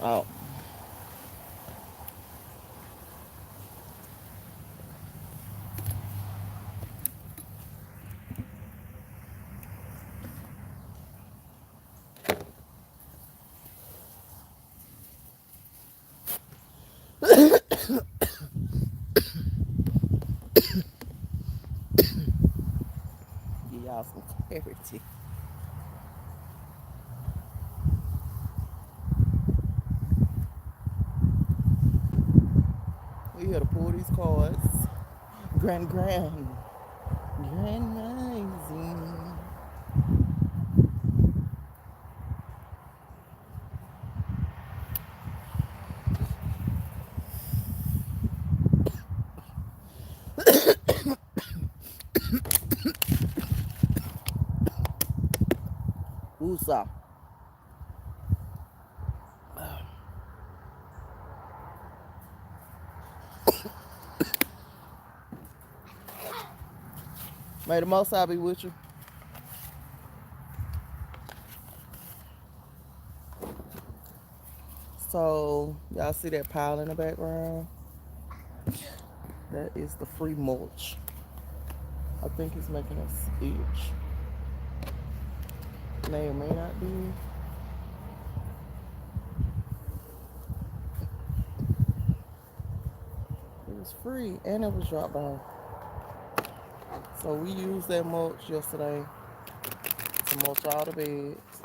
Oh, give y'all some clarity. We here to pull these cards. Grand rising. Woosah. May the most I be with you. So y'all see that pile in the background? That is the free mulch. I think it's making us itch. May or may not be. It was free and it was dropped off. So we used that mulch yesterday to mulch all the beds.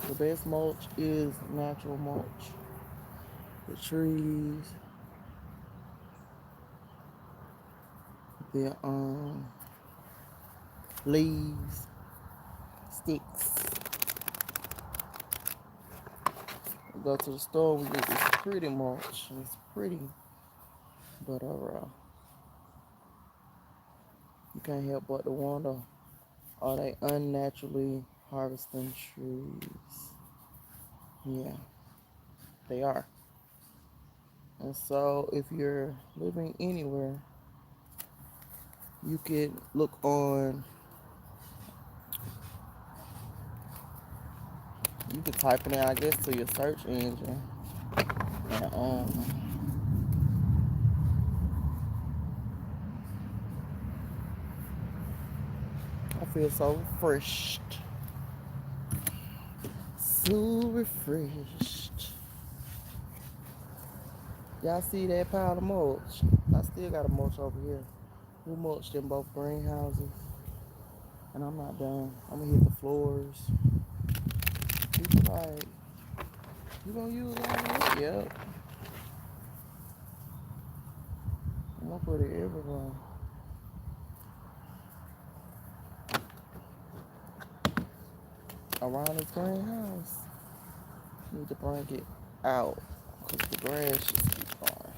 The best mulch is natural mulch. The trees, the leaves, sticks. We go to the store, we get this pretty mulch. It's pretty, but you can't help but to wonder, are they unnaturally harvesting trees? Yeah, they are. And so if you're living anywhere, you could look on, you could type it in, I guess, to your search engine. And I feel so refreshed. So refreshed. Y'all see that pile of mulch? I still got a mulch over here. We mulched in both greenhouses. And I'm not done. I'm gonna hit the floors. People like, you gonna use all that? Yep. I'm gonna put it everywhere. Around this greenhouse. Need to bring it out. Because the grass just keeps going.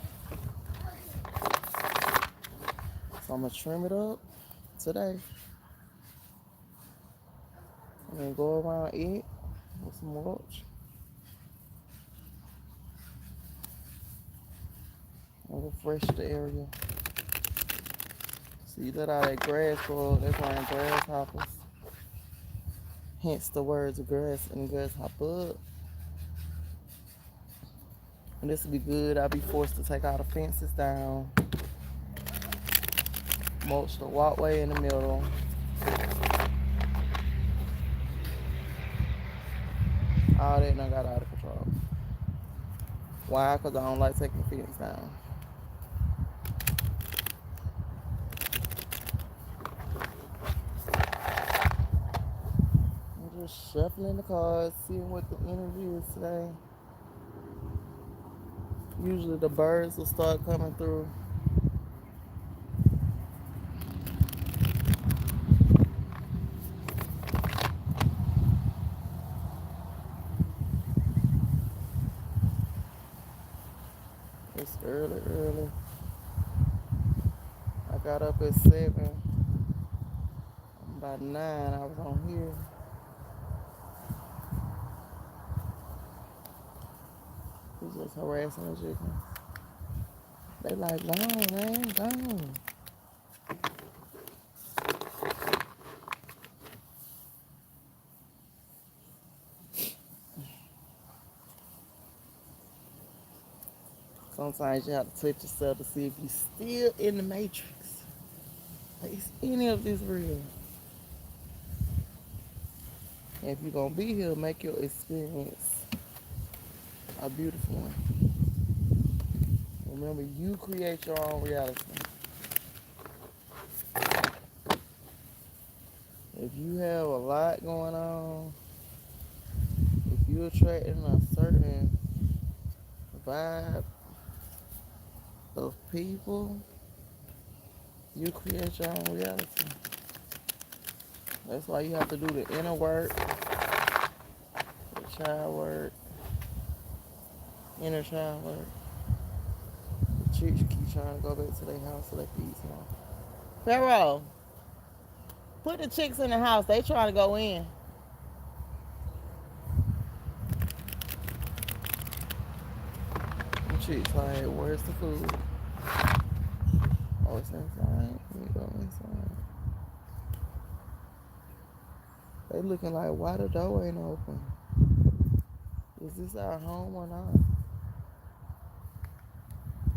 So I'm gonna trim it up today. And then go around it with some mulch. And refresh the area. So you let all that grass grow, they're growing grasshoppers. Hence the words grass and grasshopper. And this will be good. I'll be forced to take all the fences down. Mulch the walkway in the middle. All that done got out of control. Why? Because I don't like taking the fence down. I'm just shuffling the cards, seeing what the energy is today. Usually the birds will start coming through. It's early, early. I got up at 7. By 9, I was on here. He's just harassing the chickens. They like, gone, man, gone. Sometimes you have to touch yourself to see if you're still in the matrix. Like, is any of this real? And if you're gonna be here, make your experience a beautiful one. Remember, you create your own reality. If you have a lot going on, if you're attracting a certain vibe of people, you create your own reality. That's why you have to do the inner work, the child work, inner child work. The chicks keep trying to go back to their house so they can eat some more. Pharaoh, put the chicks in the house. They trying to go in. The chicks like, where's the food? Oh, it's inside. Let me go inside. They looking like, why the door ain't open? Is this our home or not?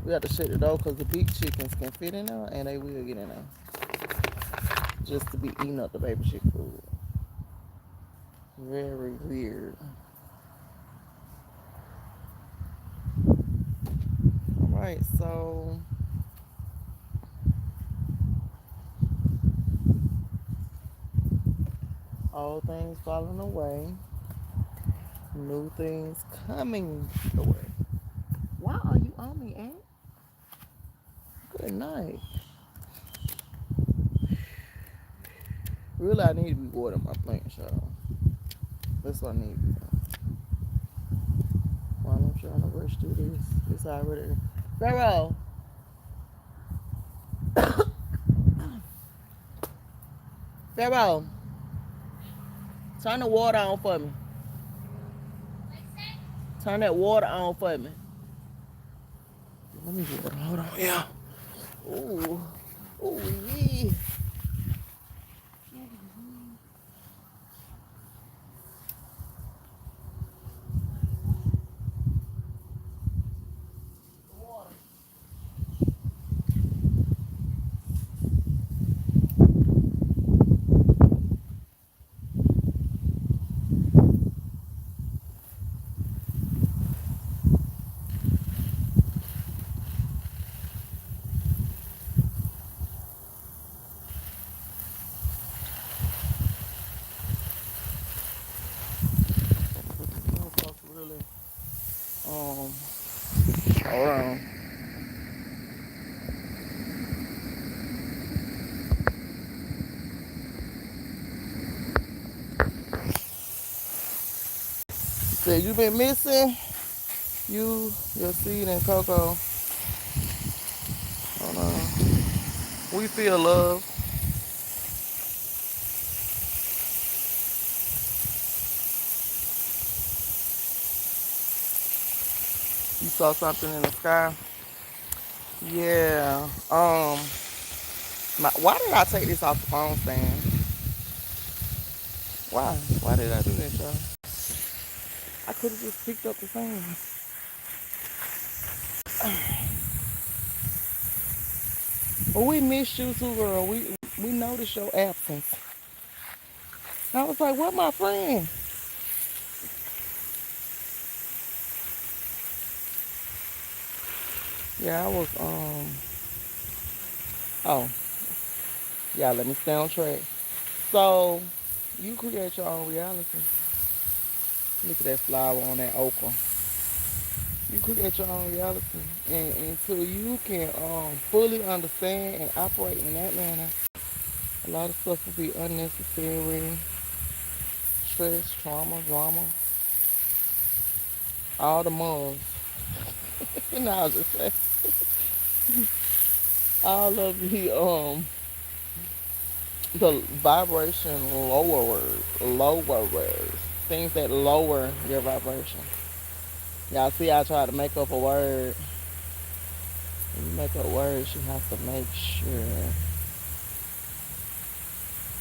We have to shut the door because the big chickens can fit in there and they will get in there. Just to be eating up the baby chick food. Very weird. Alright, so old things falling away. New things coming the way. Why are you on me, Aunt? Good night. Really, I need to be watering my plants, y'all. That's what I need to be doing. While I'm trying to rush through this, it's already. Pharaoh! Pharaoh! Turn the water on for me. Turn that water on for me. Let me water. Hold on. Yeah. Ooh. Ooh, yeah. Really. Hold on. So you been missing you, your seed, and Coco. Hold on. We feel love. You saw something in the sky. Yeah. Why did I take this off the phone stand? Why? Why did I do that, y'all? I could have just picked up the phone. But we missed you too, girl. We noticed your absence. I was like, what, my friend? Yeah, I was oh, yeah, let me stay on track. So you create your own reality. Look at that flower on that okra. You create your own reality. And until you can fully understand and operate in that manner, a lot of stuff will be unnecessary. Stress, trauma, drama, all the mugs. You know, I'll just say all of the vibration lowerers, things that lower your vibration. Y'all see, I try to make up a word. When you make up words, you have to make sure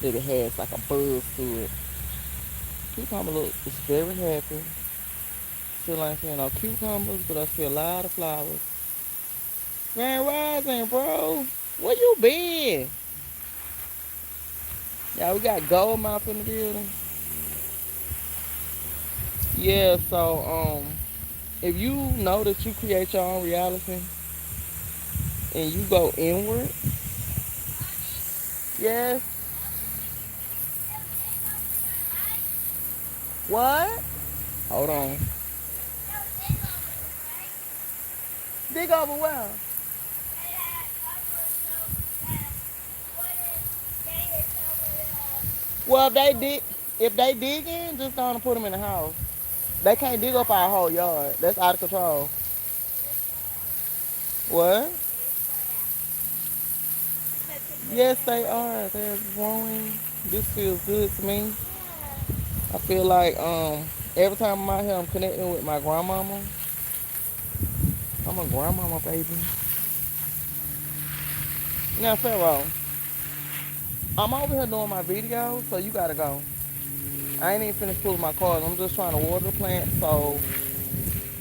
that it has like a buzz to it. Cucumber look is very happy. Still ain't seeing no cucumbers, but I see a lot of flowers. Grand Rising, bro. Where you been? Yeah, we got Goldmouth in the building. Yeah, so if you know that you create your own reality and you go inward, yes. What? Hold on. Dig over well. Well, if they dig in, just gonna put them in the house. They can't dig up our whole yard. That's out of control. What? Yes, they are. They're growing. This feels good to me. I feel like every time I'm out here, I'm connecting with my grandmama. I'm a grandmama, baby. Now, Pharaoh, I'm over here doing my video, so you gotta go. I ain't even finished pulling my cards. I'm just trying to water the plants so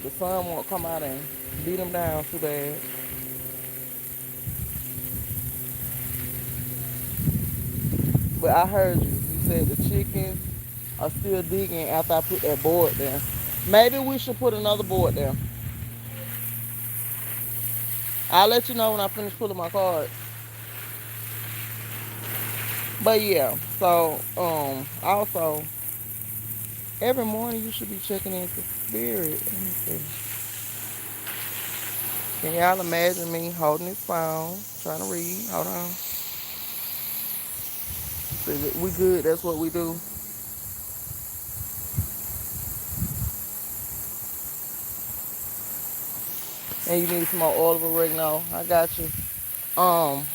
the sun won't come out and beat them down too bad. But I heard you. You said the chickens are still digging after I put that board there. Maybe we should put another board there. I'll let you know when I finish pulling my cards. But yeah, so also every morning you should be checking into spirit. Let me see. Can y'all imagine me holding this phone, trying to read? Hold on. See, we good. That's what we do. And you need some more oil of oregano. I got you. Um,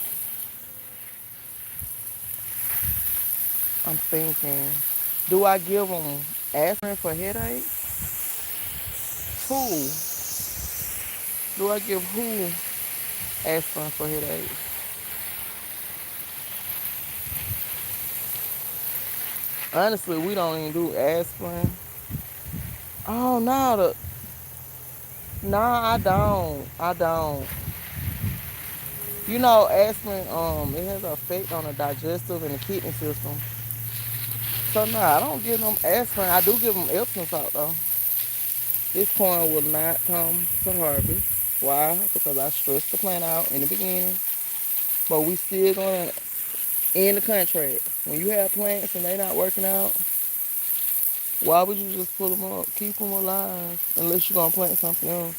I'm thinking, do I give them aspirin for headaches? Who? Do I give who aspirin for headaches? Honestly, we don't even do aspirin. Oh no, nah, I don't. I don't. You know, aspirin, it has an effect on the digestive and the kidney system. So no, I don't give them aspirin. I do give them Epsom salt though. This corn will not come to harvest. Why? Because I stressed the plant out in the beginning. But we still gonna end the contract. When you have plants and they not working out, why would you just pull them up? Keep them alive. Unless you're gonna plant something else.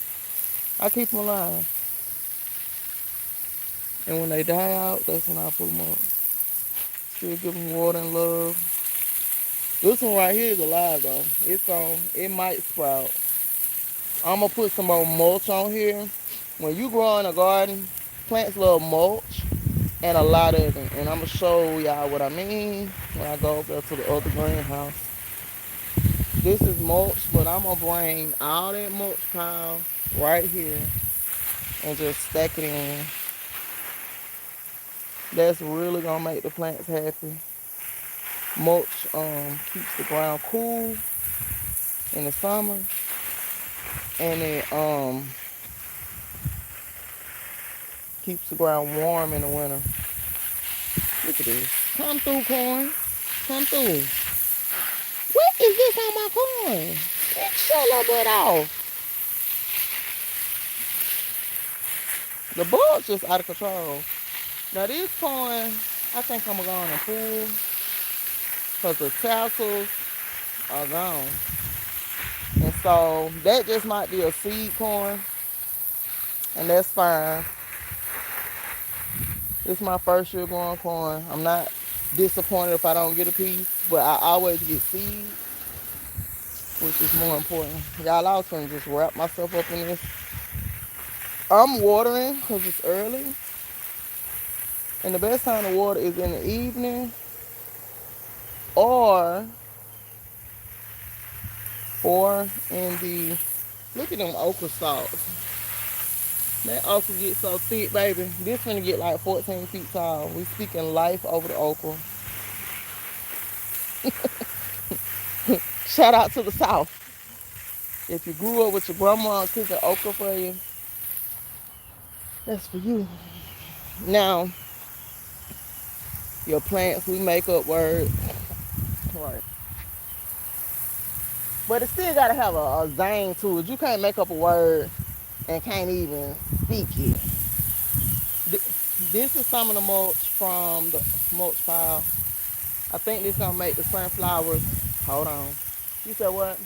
I keep them alive. And when they die out, that's when I pull them up. Still give them water and love. This one right here is alive though. It might sprout. I'm gonna put some more mulch on here. When you grow in a garden, plants love mulch and a lot of it. And I'm gonna show y'all what I mean when I go over there to the other greenhouse. This is mulch, but I'm gonna bring all that mulch pile right here and just stack it in. That's really gonna make the plants happy. Mulch keeps the ground cool in the summer, and it keeps the ground warm in the winter. Look at this. Come through, corn. Come through. What is this on my corn? Get your little butt off. The bug's just out of control. Now this corn, I think I'm gonna go on and pull because the tassels are gone. And so that just might be a seed corn, and that's fine. This is my first year growing corn. I'm not disappointed if I don't get a piece, but I always get seeds, which is more important. Y'all, I was gonna just wrap myself up in this. I'm watering because it's early, and the best time to water is in the evening or in the, look at them okra stalks. That okra gets so thick, baby. This finna get like 14 feet tall. We speaking life over the okra. Shout out to the South. If you grew up with your grandma cooking okra for you, That's for you. Now, your plants, we make up words. Right. But it still gotta have a zang to it. You can't make up a word and can't even speak it. This is some of the mulch from the mulch pile. I think this gonna make the sunflowers. Hold on. You said what?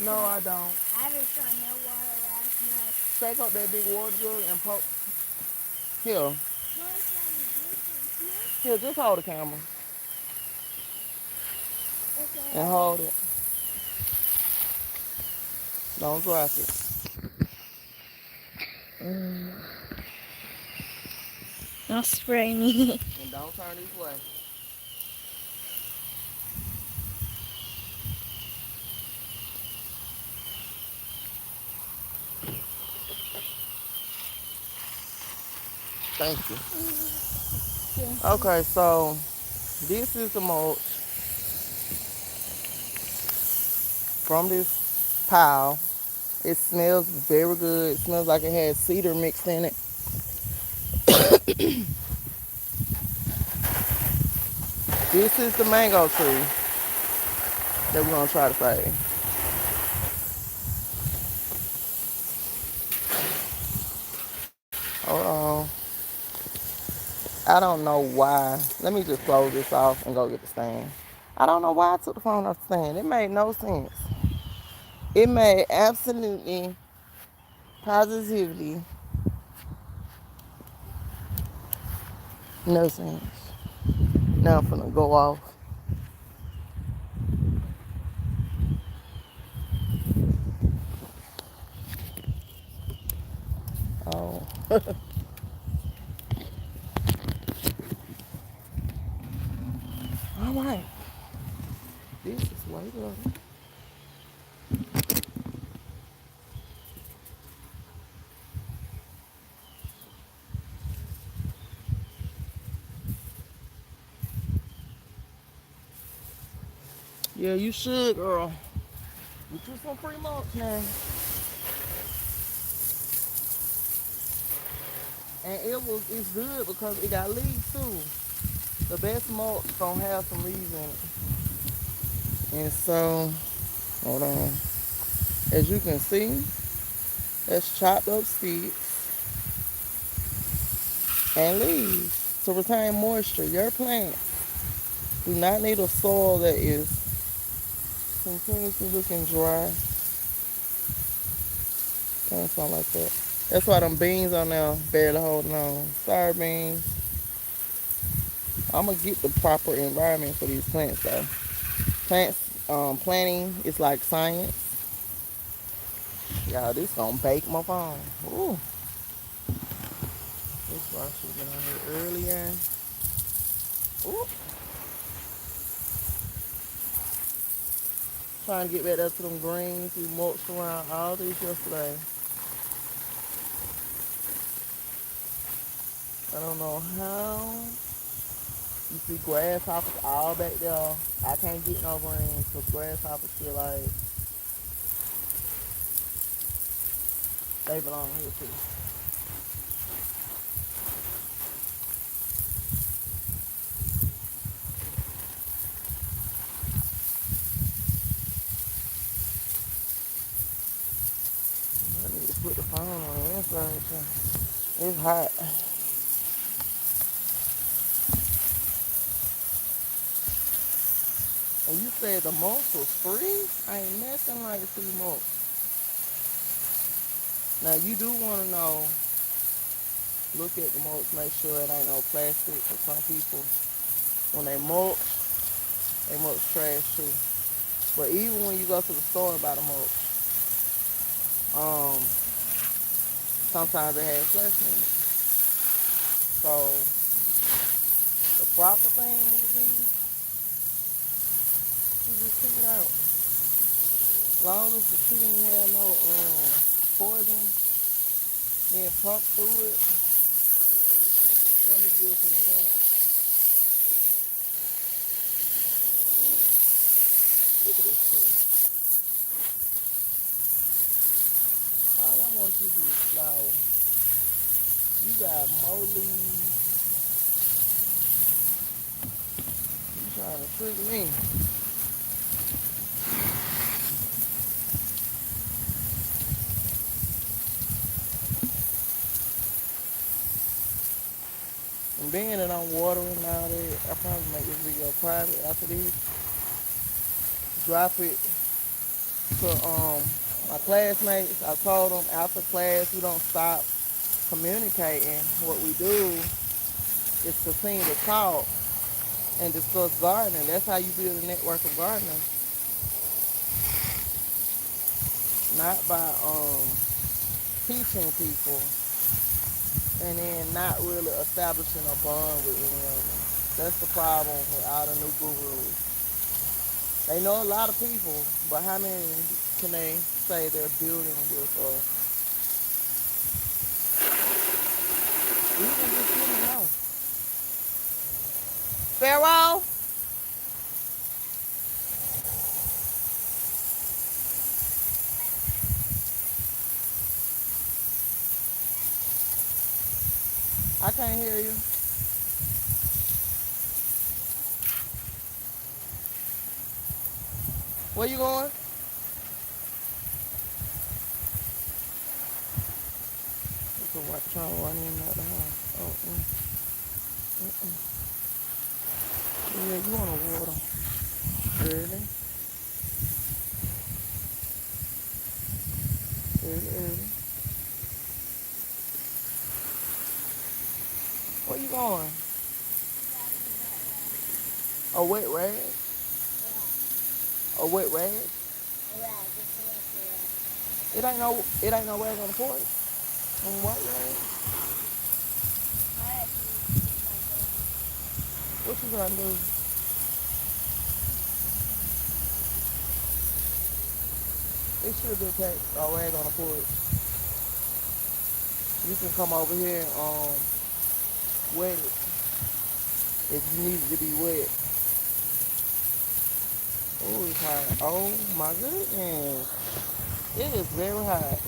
No, I don't. I haven't tried no water last night. Take up that big water jug and poke. Here. Here, just hold the camera. Okay. And hold it. Don't drop it. Don't spray me. And don't turn this way. Thank you. Okay, so this is the mulch from this pile. It smells very good. It smells like it has cedar mixed in it. This is the mango tree that we're gonna try to save. Hold on. I don't know why. Let me just close this off and go get the stand. I don't know why I took the phone off the stand. It made no sense. It made absolutely, positively no sense. Now I'm finna go off. Oh. All right. This is way better. Yeah, you should, girl. Get you some free mulch now. And it's good because it got leaves too. The best mulch gonna have some leaves in it. And so, hold on. As you can see, that's chopped up sticks and leaves to retain moisture. Your plants do not need a soil that is continuously looking dry. Kind of something like that. That's why them beans on there barely holding on. Sorry, beans. I'm gonna get the proper environment for these plants though. Planting is like science. Y'all, this gonna bake my phone. Ooh. This why she been out here earlier. Ooh. Trying to get back up to them greens. We mulched around all this yesterday. I don't know how. You see grasshoppers all back there. I can't get no greens because grasshoppers feel like they belong here too. I need to put the phone on the inside too. It's hot. And you said the mulch was free? Ain't nothing like free mulch. Now you do want to know, look at the mulch, make sure it ain't no plastic. For some people, when they mulch trash too. But even when you go to the store and buy the mulch, um, sometimes it has plastic in it. So the proper thing would be to just pick it out. As long as the tree ain't have no poison being pumped through it, it's gonna be good for the plant. Look at this tree. All I want you to do is flower. You got more leaves. You trying to trick me. And being that I'm watering now that, I probably make this video private after this. Drop it to my classmates. I told them after class we don't stop communicating. What we do is continue to talk and discuss gardening. That's how you build a network of gardeners. Not by teaching people and then not really establishing a bond with any of them. That's the problem with all the new gurus. They know a lot of people, but how many can they say they're building with or even just you know? Pharaoh? I can't hear you. Where you going? It's a white trying to run in out the house. Oh, yeah, you want to water early, early. Where you going? A wet rag? A wet rag? It ain't no rag on the porch. On white rag. What you trying to do? It should be a rag on the porch. You can come over here and wet it if you need it to be wet. Oh, it's hot. Oh my goodness. It is very hot.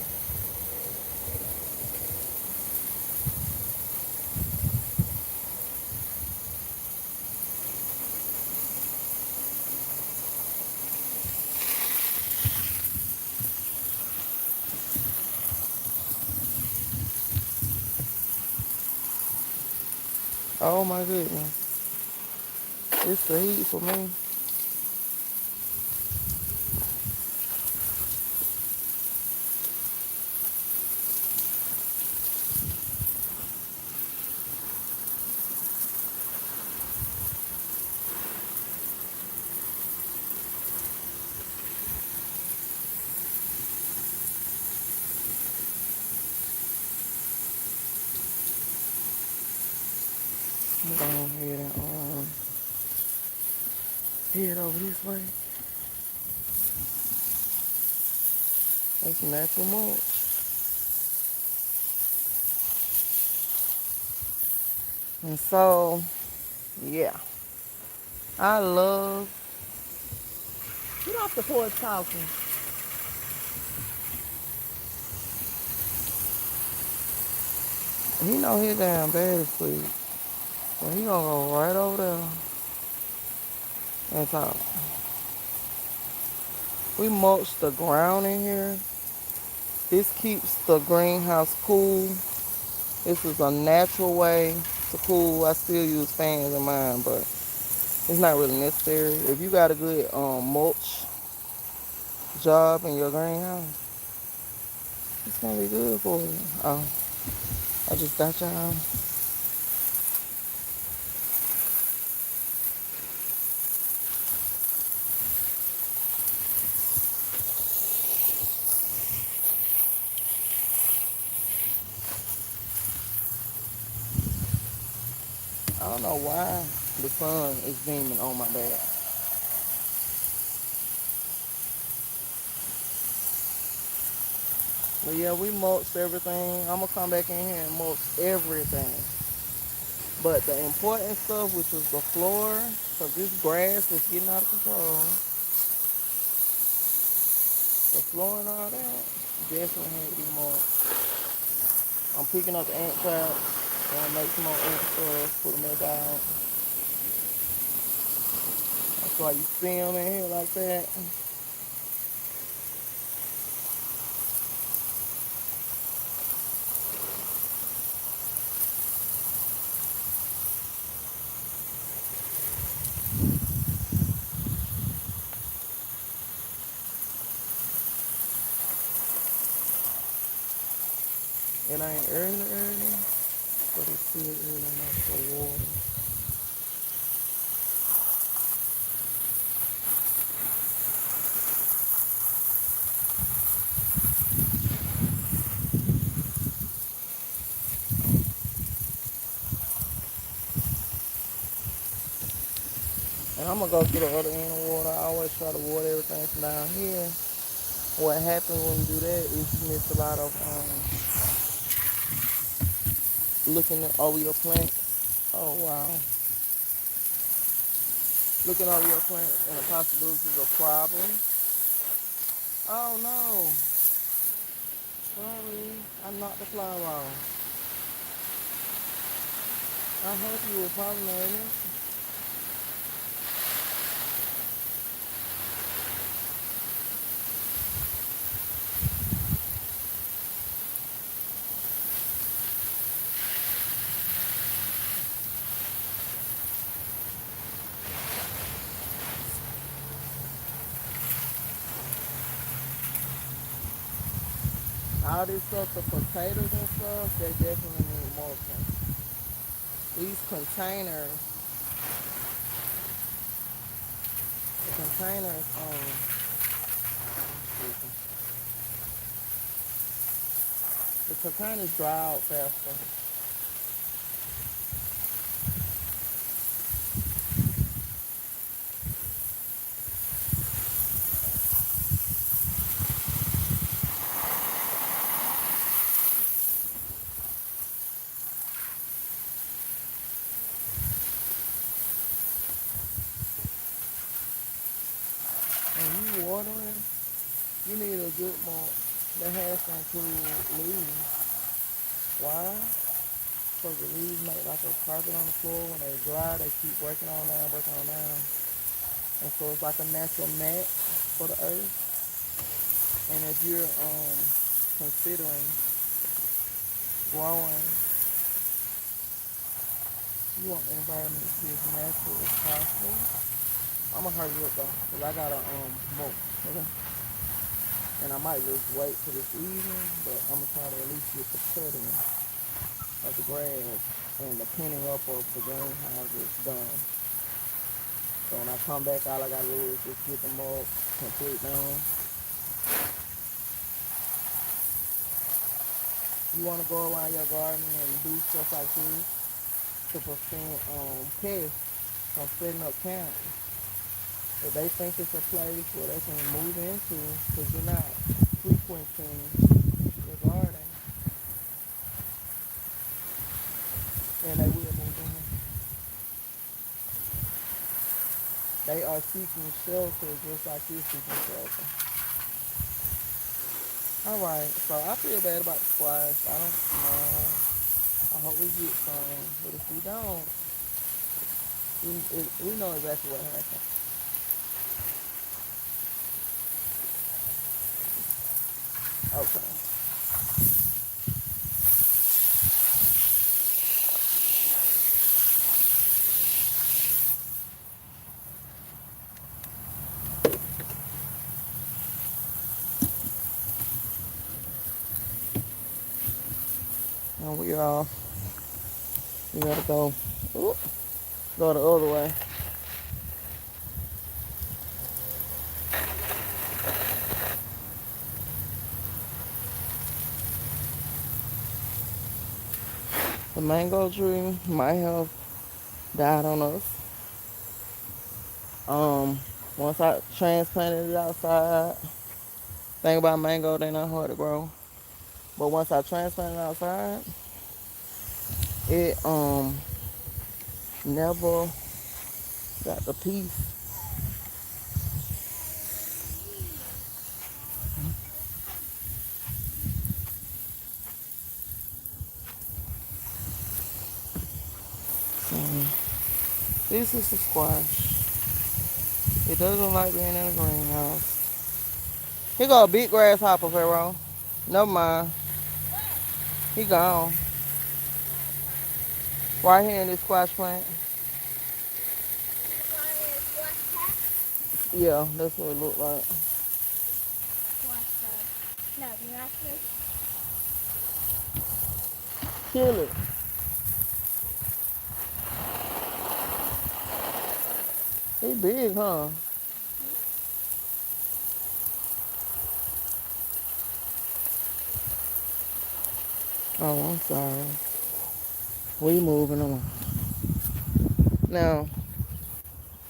Oh my goodness. It's the heat for me. I'm going to go ahead and head over this way. That's natural mulch. And so, yeah. I love. Get off the porch talking. He know his damn bad asleep. So he gonna go right over there and talk. We mulch the ground in here. This keeps the greenhouse cool. This is a natural way to cool. I still use fans in mine, but it's not really necessary. If you got a good mulch job in your greenhouse, it's gonna be good for you. Oh, I just got y'all. I don't know why the sun is beaming on my back. But yeah, we mulched everything. I'm gonna come back in here and mulch everything. But the important stuff, which is the floor, because this grass is getting out of control. the floor and all that, definitely had to be more. I'm picking up the ant traps. Gonna make some more ant stuff, put them back out. That's why you see them in here like that. It ain't early, but it's still early enough for water. And I'm gonna go to the other end of the water. I always try to water everything from down here. What happens when you do that is you miss a lot of looking over your plants. Oh wow. Looking over your plants and the possibilities of problems. Oh no. Sorry. I knocked the flower off. I hope you were pollinating. All this stuff, the potatoes and stuff, they definitely need mulching. These containers, the containers, the containers dry out faster. And you watering, you need a good mulch that has to include leaves. Why? Because the leaves make like a carpet on the floor. When they dry, they keep breaking on down, breaking on down. And so it's like a natural mat for the earth. And if you're considering growing, you want the environment to be as natural as possible. I'm gonna hurry up though, cause I gotta mulch, okay? And I might just wait till this evening, but I'm gonna try to at least get the cutting of the grass and the pinning up of the greenhouses done. So when I come back, all I gotta do is just get the mulch complete done. You wanna go around your garden and do stuff like this to prevent pests from setting up camp. If they think it's a place where they can move into, because you're not frequenting your garden, then they will move in. They are seeking shelter just like you're seeking shelter. Alright, so I feel bad about the squash. I don't know. I hope we get some, but if we don't, we know exactly what happened. Okay. And we gotta go. Ooh, go the other way. The mango tree might have died on us. Once I transplanted it outside, thing about mango, they not hard to grow. But once I transplanted it outside, it never got the peace. this is the squash. It doesn't like being in a greenhouse. Here go a big grasshopper, Pharaoh. Never mind. He gone. Right here in this squash plant. Yeah, that's what it looked like. No, you're not supposed Kill it. He big, huh? Oh, I'm sorry. We moving on. Now,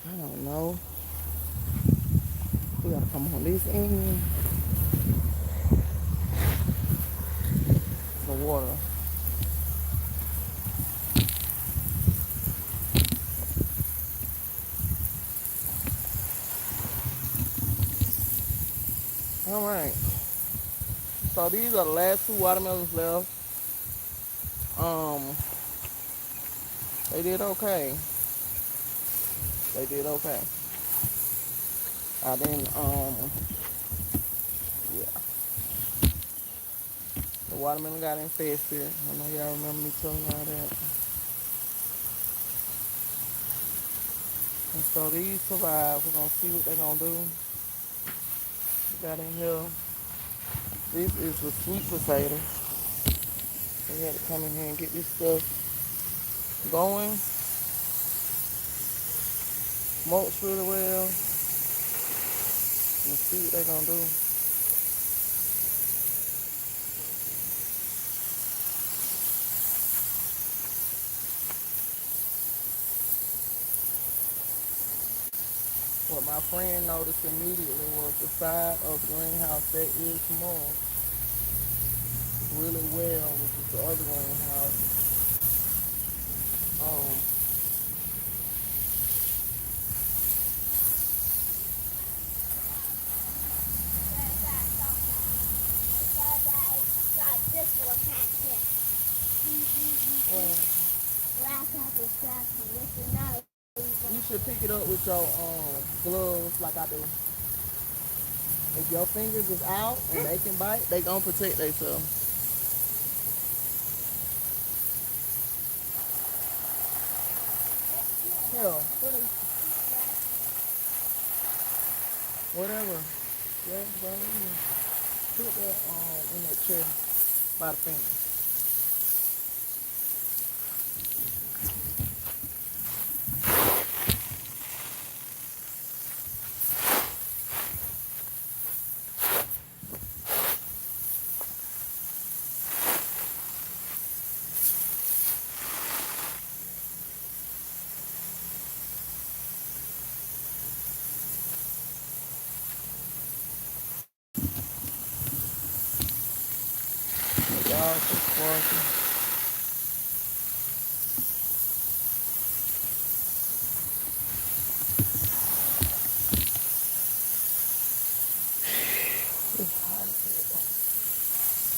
I don't know. We gotta come on this end. The water. All right. So these are the last two watermelons left. Um, they did okay. They did okay. I didn't. Yeah. The watermelon got infested. I know y'all remember me telling y'all that. And so these survive. We're gonna see what they're gonna do. We got in here. This is the sweet potato. We had to come in here and get this stuff going. Mulch really well. And see what they're gonna do. What my friend noticed immediately was the side of the greenhouse that is mulched really well, which is the other greenhouse. Um, well, you should pick it up with your gloves like I do. If your fingers is out and they can bite, they gonna protect themselves. Yeah, whatever. Yeah, brother. Put that in that chair by the finger. Y'all just working.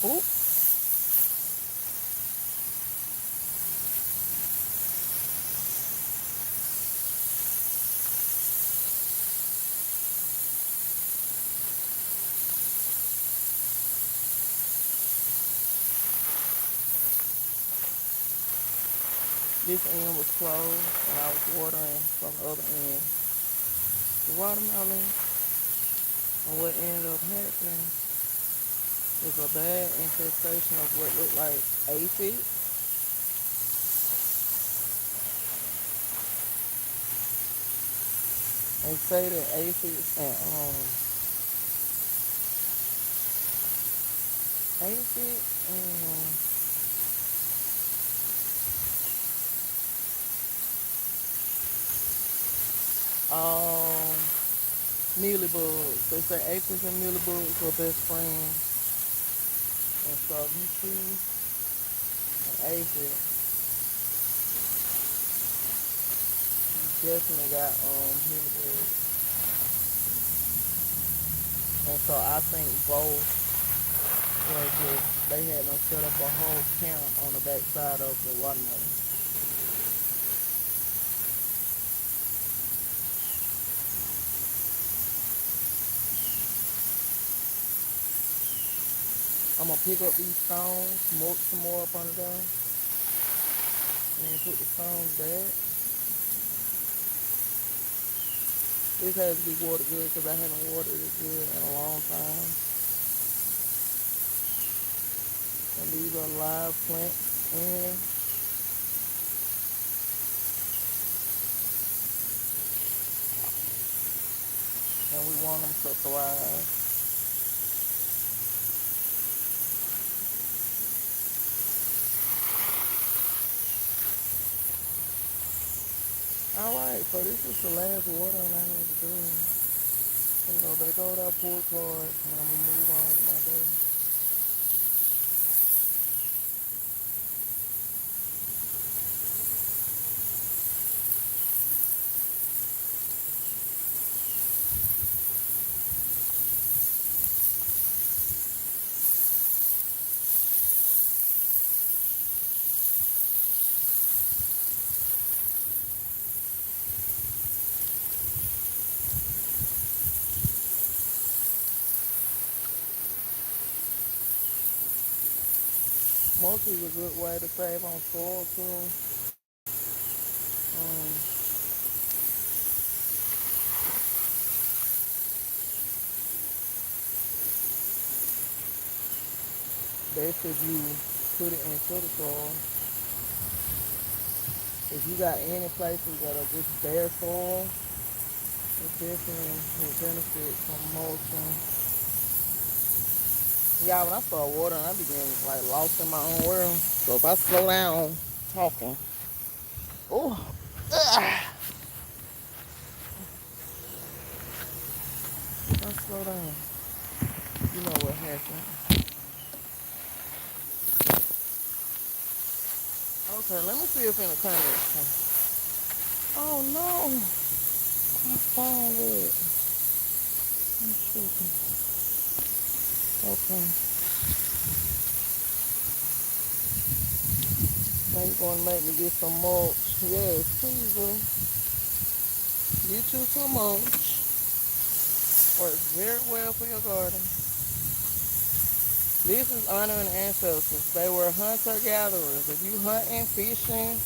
Oop. This end was closed and I was watering from the other end. The watermelon, and what ended up happening was a bad infestation of what looked like aphids. They say that aphids and aphids and mealybugs. They say aphids and mealybugs are best friends. And so if you see an aphid, you definitely got mealybugs. And so I think both was just they had them set up a whole camp on the back side of the watermelon. I'm gonna pick up these stones, mulch some more up under there, and then put the stones back. This has to be watered good because I haven't watered it good in a long time. And these are live plants and we want them to thrive. Alright, so this is the last watering I had to do. I'm gonna go back over that pull card and I'm gonna move on with my day. Mulch is a good way to save on soil too. Um, Best if you put it into the soil. If you got any places that are just bare soil, it definitely will benefit from mulching. Yeah, when I start watering, I begin like lost in my own world. So if I slow down talking, oh, if I slow down, you know what happened. Okay, let me see if in the comments. Oh no, my phone red. I'm tripping. Okay, now you're gonna make me get some mulch. Yes, please do. Get you some mulch. Works very well for your garden. This is honoring ancestors. They were hunter-gatherers. If you hunting, fishing,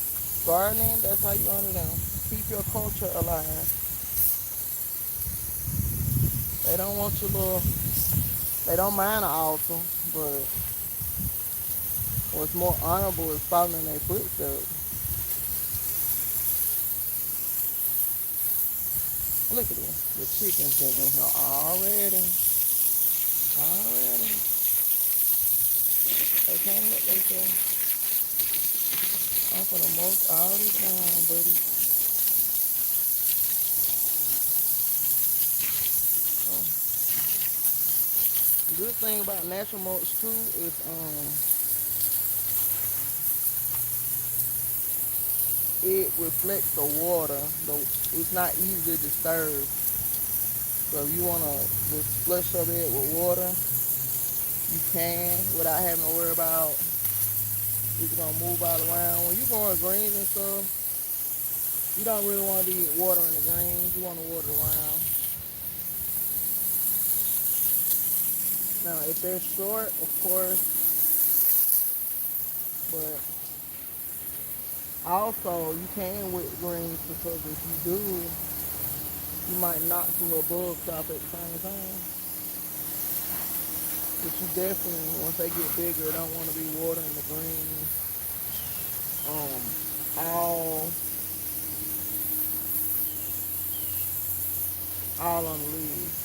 gardening, that's how you honor them. Keep your culture alive. They don't want your little, they don't mind an altar, but what's more honorable is following their footsteps. Look at this. The chickens been in here already. Already. They can't let themselves. I'm gonna mulch all these down, buddy. The good thing about natural mulch too is it reflects the water. It's not easily disturbed. So if you wanna just flush your bed with water, you can without having to worry about it's gonna move all around. When you're growing greens and stuff, you don't really want to be watering the greens. You want to water around. Now, if they're short, of course, but also you can wet greens because if you do, you might knock some little bugs off at the same time. But you definitely, once they get bigger, don't want to be watering the greens all on the leaves.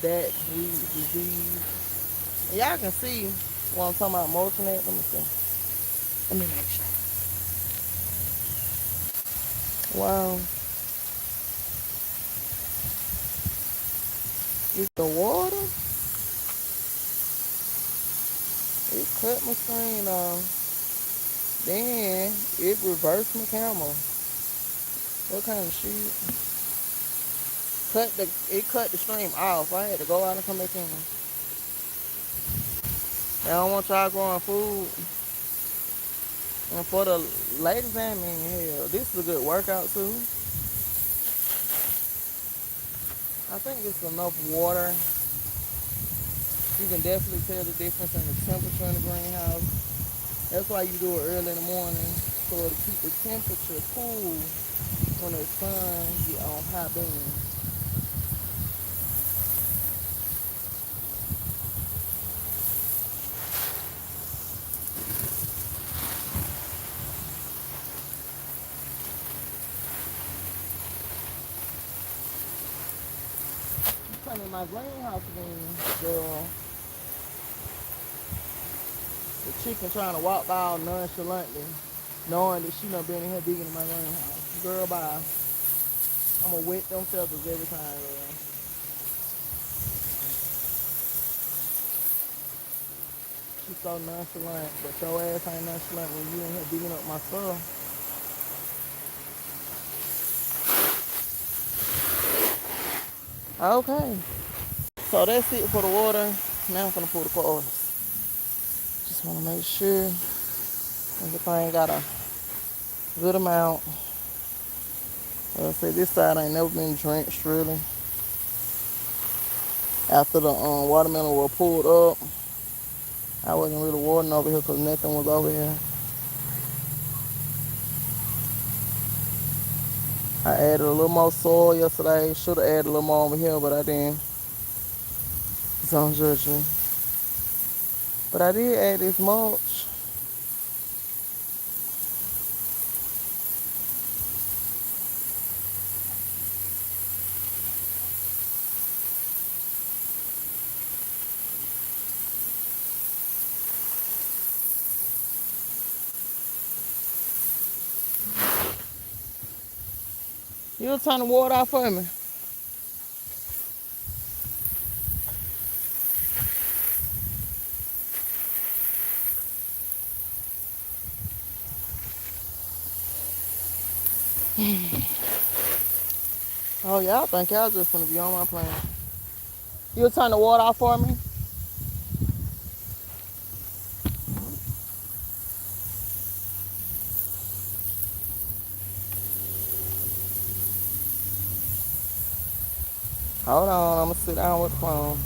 That breeds disease. And y'all can see what I'm talking about mulching it. Let me see. Let me make sure. Wow. It's the water. It cut my screen off. Then it reversed my camera. What kind of shit? It cut the stream off. I had to go out and come back in. I don't want y'all growing food. And for the ladies and men, hell, this is a good workout too. I think it's enough water You can definitely tell the difference in the temperature in the greenhouse. That's why you do it early in the morning, so to keep the temperature cool when the sun get on high beam. I'm coming in my greenhouse again, girl. The chicken trying to walk by all nonchalantly, knowing that she done been in here digging in my greenhouse. Girl, bye. I'm gonna wet them feathers every time, girl. She's so nonchalant, but your ass ain't nonchalant when you in here digging up my stuff. Okay, so that's it for the water. Now I'm gonna pull the cars. Just wanna make sure everything got a good amount. Like I said, this side ain't never been drenched really. After the watermelon was pulled up, I wasn't really watering over here because nothing was over here. I added a little more soil yesterday. Should have added a little more over here, but I didn't. Don't judge me. But I did add this mulch. You'll turn the water off for me. Oh, y'all think y'all just gonna be on my plane. You'll turn the water off for me? Hold on, I'm gonna sit down with the phone.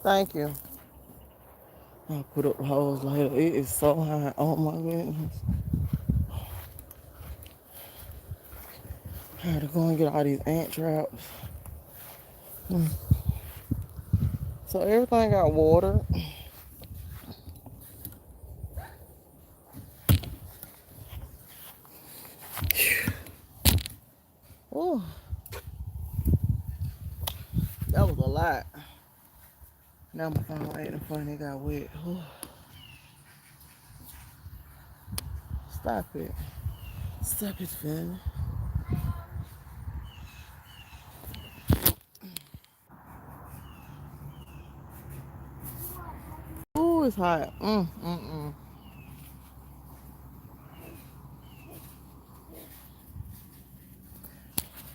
Thank you. I'll put up the hose later. It is so hot. Oh my goodness. I had to go and get all these ant traps. So everything got water. Ooh, that was a lot. Now my phone acting funny. It got wet. Ooh. Stop it. Stop it, Finn. Ooh, it's hot.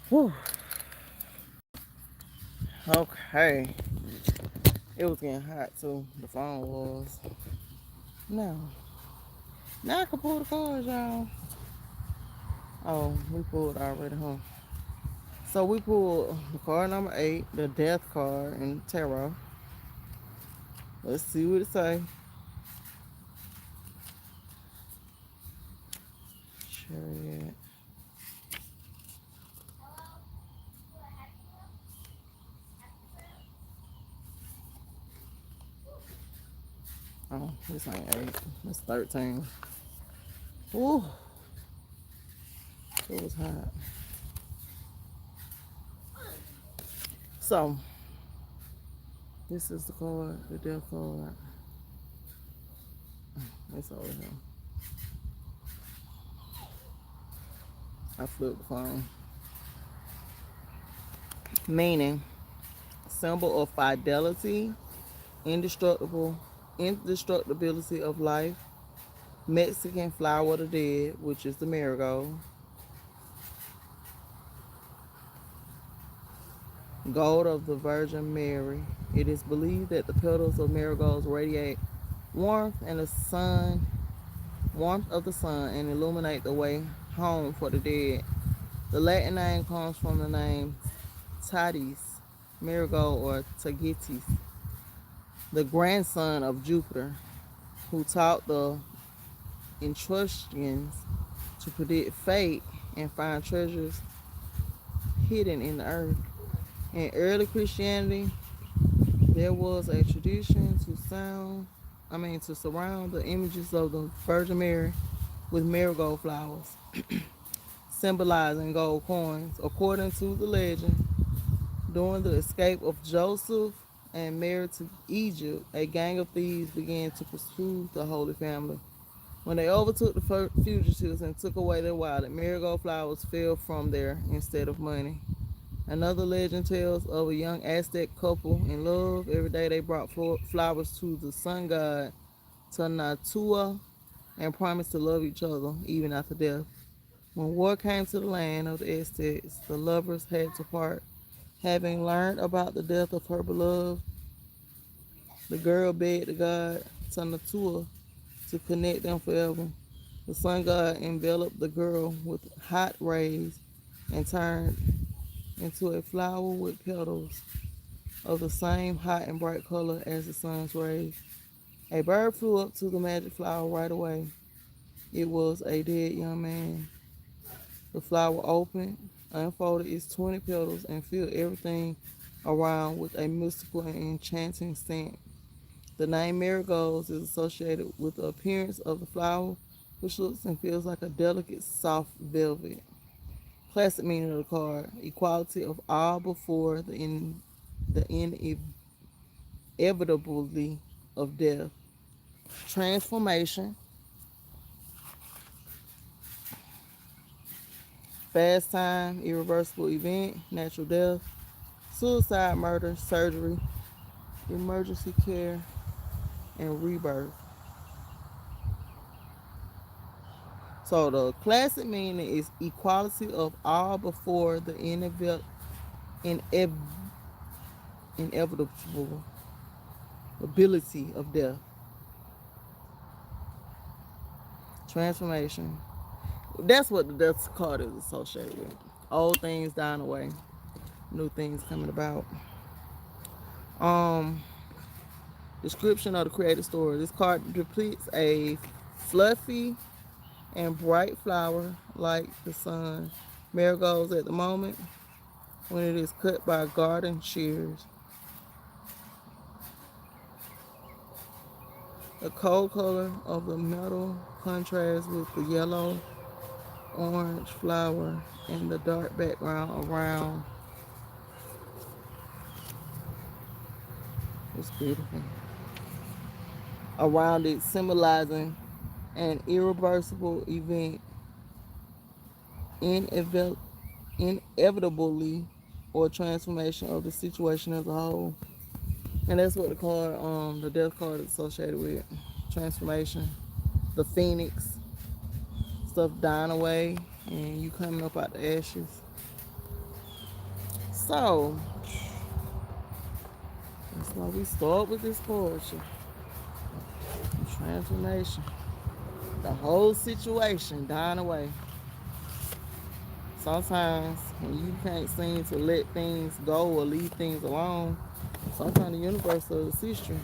Whew. Okay. It was getting hot too. The phone was. No. Now I can pull the cars, y'all. Oh, we pulled already, huh? So we pulled the car number 8, the death car in tarot. Let's see what it say. Chariot. Oh, this ain't 8. It's 13. Ooh, it was hot. So, this is the card, the death card. It's over here. I flipped the phone. Meaning, symbol of fidelity, indestructibility of life, Mexican flower of the dead, which is the marigold, gold of the Virgin Mary. It is believed that the petals of marigolds radiate warmth and the sun warmth of the sun, and illuminate the way home for the dead. The Latin name comes from the name Tatis, marigold, or Tagetes, the grandson of Jupiter, who taught the Etruscans to predict fate and find treasures hidden in the earth. In early Christianity, there was a tradition to surround the images of the Virgin Mary with marigold flowers, symbolizing gold coins. According to the legend, during the escape of Joseph and Mary to Egypt, a gang of thieves began to pursue the Holy Family. When they overtook the fugitives and took away their wallet, marigold flowers fell from there instead of money. Another legend tells of a young Aztec couple in love. Every day they brought flowers to the sun god Tanatua and promised to love each other even after death. When war came to the land of the Aztecs, the lovers had to part. Having learned about the death of her beloved, the girl begged the god Tanatua to connect them forever. The sun god enveloped the girl with hot rays and turned into a flower with petals of the same hot and bright color as the sun's rays. A bird flew up to the magic flower right away. It was a dead young man. The flower opened, unfolded its 20 petals, and filled everything around with a mystical and enchanting scent. The name marigolds is associated with the appearance of the flower, which looks and feels like a delicate, soft velvet. Classic meaning of the card: equality of all before the inevitability of death. Transformation, fast time, irreversible event, natural death, suicide, murder, surgery, emergency care, and rebirth. So the classic meaning is equality of all before the inev- inevitable ability of death. Transformation. That's what the death card is associated with. Old things dying away, new things coming about. Um, Description of the creative story. This card depicts a fluffy and bright flower like the sun. Marigolds at the moment when it is cut by garden shears. The cold color of the metal contrasts with the yellow orange flower and the dark background around. It's beautiful. Around it, symbolizing an irreversible event, inevitably or transformation of the situation as a whole. And that's what the death card is associated with. Transformation. The phoenix, stuff dying away and you coming up out the ashes. So that's why we start with this poetry. Transformation. The whole situation dying away. Sometimes when you can't seem to let things go or leave things alone, sometimes the universe will assist you.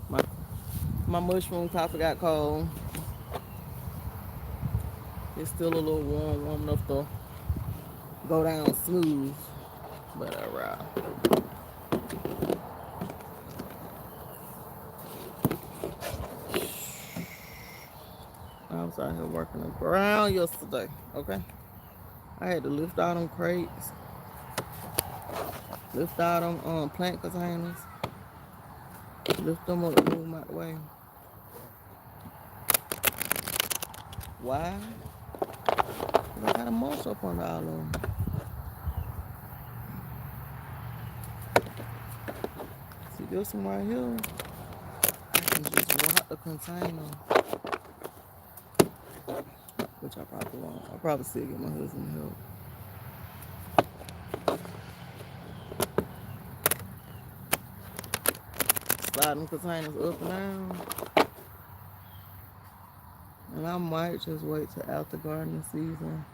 My, my mushroom coffee got cold. It's still a little warm enough to go down smooth. But alright. I was out here working the ground yesterday, okay? I had to lift all them crates, lift all them plant containers, lift them up and move them out the way. Why? Because I got a mulch up under all of them. See this one right here? I can just rock the container. Which I probably won't. I'll probably still get my husband to help. slide them containers up and down. And I might just wait till after gardening season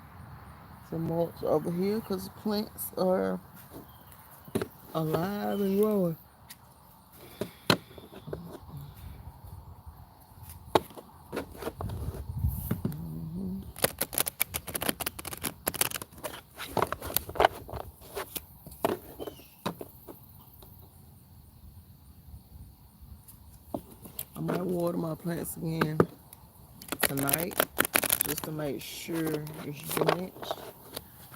to mulch over here because plants are alive and growing. I might water my plants again tonight just to make sure it's drenched.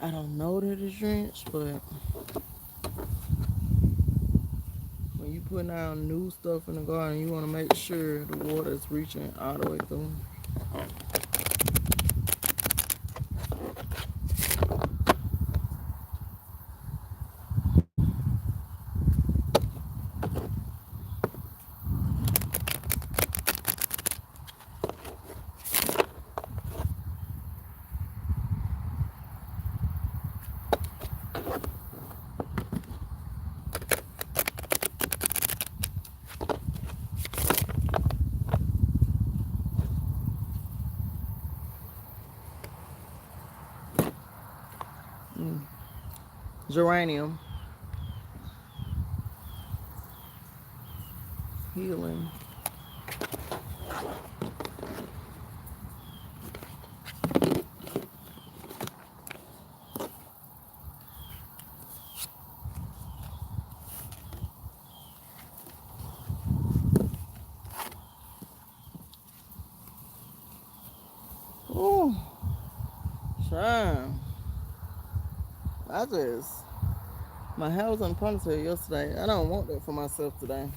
I don't know that it's drenched, but when you put down new stuff in the garden, you want to make sure the water is reaching all the way through. Geranium. Healing. Ooh, shine. My hair was on ponytail yesterday. I don't want that for myself today.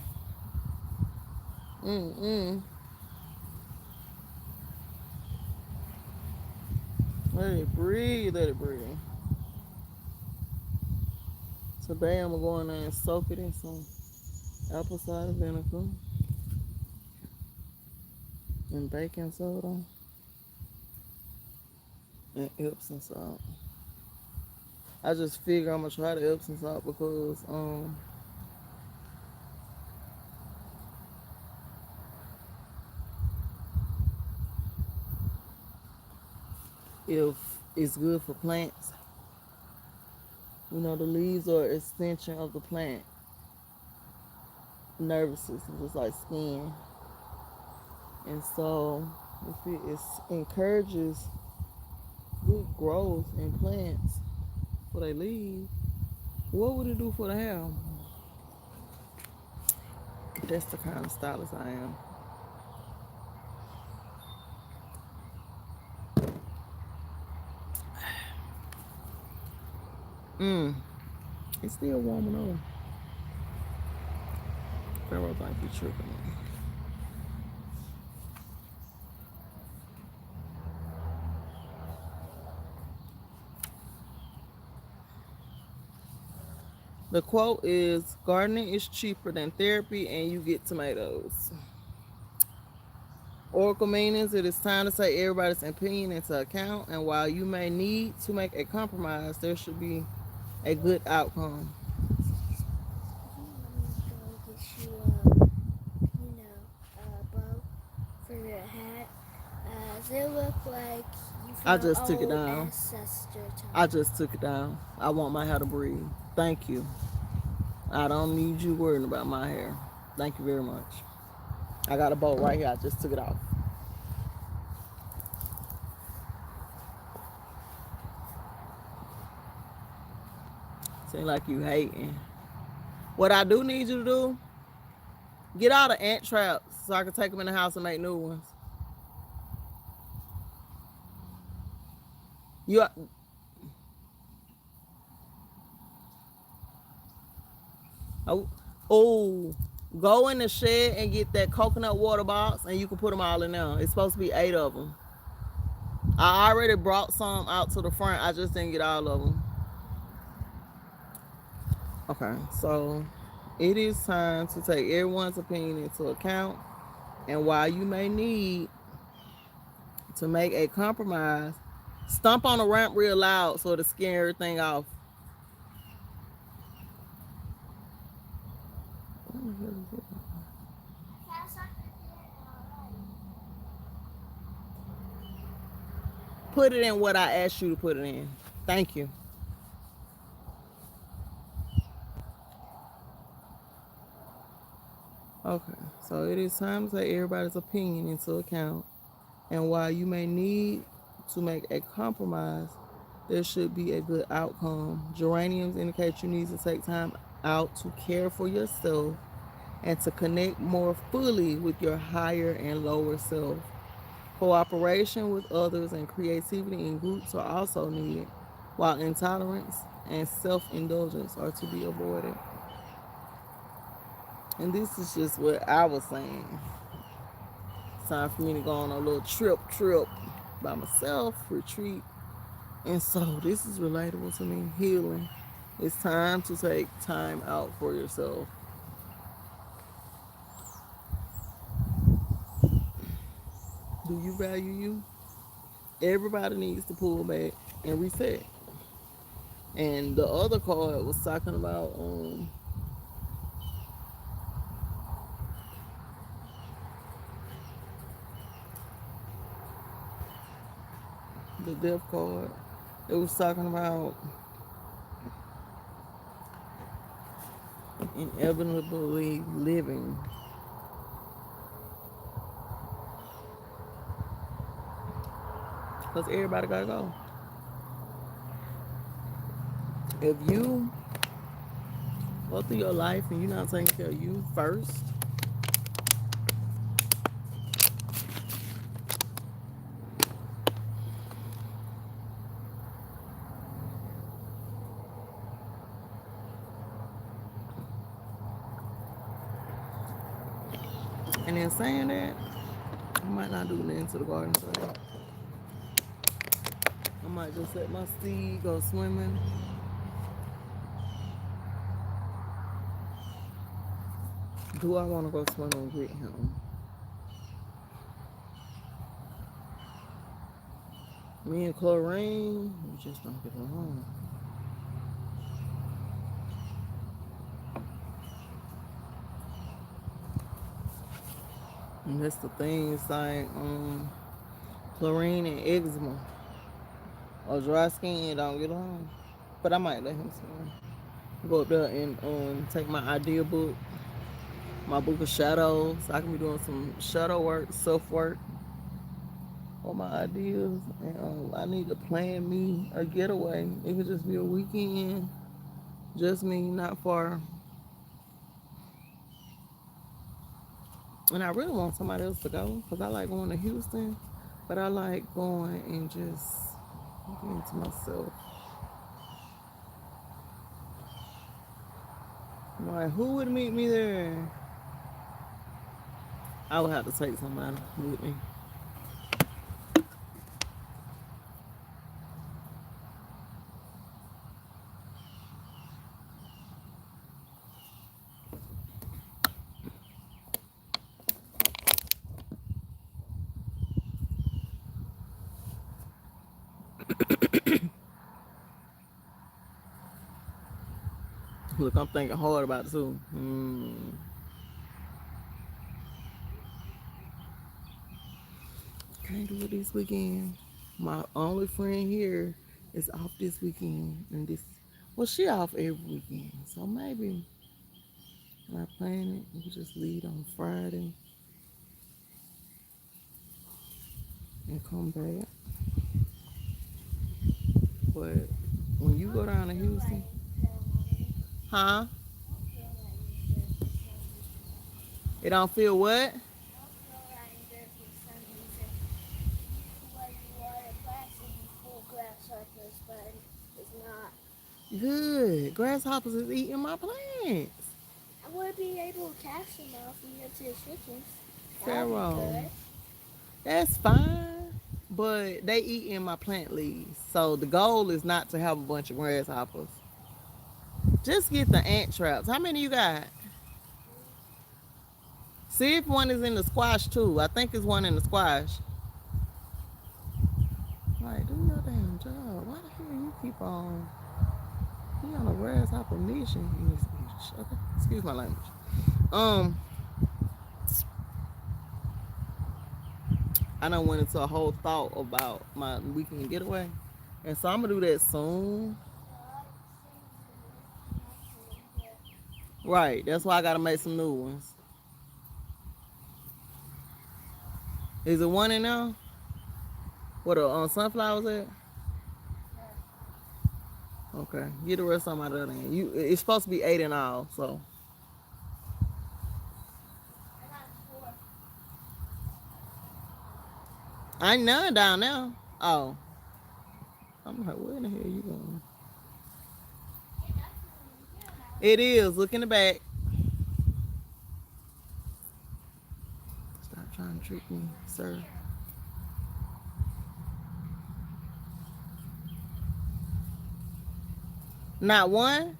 Let it breathe, let it breathe. Today I'm going in and soak it in some apple cider vinegar and baking soda and Epsom salt. I just figure I'm gonna try the Epsom salt because if it's good for plants, you know, the leaves are an extension of the plant nervous system, just like skin. And so if it encourages good growth in plants for their leaves, what would it do for the hair? That's the kind of stylist I am. It's still warming up. Pharaoh think you tripping. The quote is, gardening is cheaper than therapy and you get tomatoes. Oracle meanings, it is time to take everybody's opinion into account, and while you may need to make a compromise, there should be a good outcome. Go get you a bow for your hat. They look like you I from just took it old down. ancestor time. I just took it down. I want my hair to breathe. Thank you. I don't need you worrying about my hair. Thank you very much. I got a bow right here. I just took it off. Seem like you hating. What I do need you to do, get out of ant traps so I can take them in the house and make new ones. You, oh, go in the shed and get that coconut water box and you can put them all in there. It's supposed to be 8 of them. I already brought some out to the front. I just didn't get all of them. Okay, so it is time to take everyone's opinion into account. And while you may need to make a compromise, stomp on the ramp real loud so to scare everything off. Put it in what I asked you to put it in. Thank you. Okay, so it is time to take everybody's opinion into account. And while you may need to make a compromise, there should be a good outcome. Geraniums indicate you need to take time out to care for yourself and to connect more fully with your higher and lower self. Cooperation with others and creativity in groups are also needed, while intolerance and self indulgence are to be avoided. And this is just what I was saying. It's time for me to go on a little trip by myself, retreat. And so this is relatable to me, healing. It's time to take time out for yourself. Do you value you? Everybody needs to pull back and reset. And the other card was talking about the death card. It was talking about inevitably living. Because everybody gotta go. If you go through your life and you're not taking care of you first, and in saying that, I might not do nothing to the garden today. I might just let my steed go swimming. Do I want to go swimming with him? Me and Chlorine, we just don't get along. And that's the thing, it's like chlorine and eczema or dry skin don't get along. But I might let him swim. Go up there and take my idea book, my book of shadows. I can be doing some shadow work, self work on my ideas. And I need to plan me a getaway. It could just be a weekend, just me, not far. And I really want somebody else to go because I like going to Houston, but I like going and just being to myself. Like, who would meet me there? I would have to take somebody with me. Look, I'm thinking hard about it too. Can't do it this weekend. My only friend here is off this weekend, and well, she off every weekend, so maybe when I plan it, we can just leave on Friday and come back. But when you go down to Houston, huh? It don't feel what? Good. Grasshoppers is eating my plants. I would be able to catch them off and get to the chickens. Pharaoh. That's fine. But they eating my plant leaves. So the goal is not to have a bunch of grasshoppers. Just get the ant traps. How many you got? See if one is in the squash too. I think it's one in the squash. Like, do your damn job. Why the hell you keep on? You on a grasshopper mission in this bitch. Okay, excuse my language. I done went into a whole thought about my weekend getaway. And so I'm gonna do that soon. Right. That's why I gotta make some new ones. Is it one in now? What on sunflowers at? Okay. Get the rest of my other end. It's supposed to be 8 in all, so I ain't none down there. Oh. I'm like, where in the hell you going? It is. Look in the back. Stop trying to trick me, sir. Not one?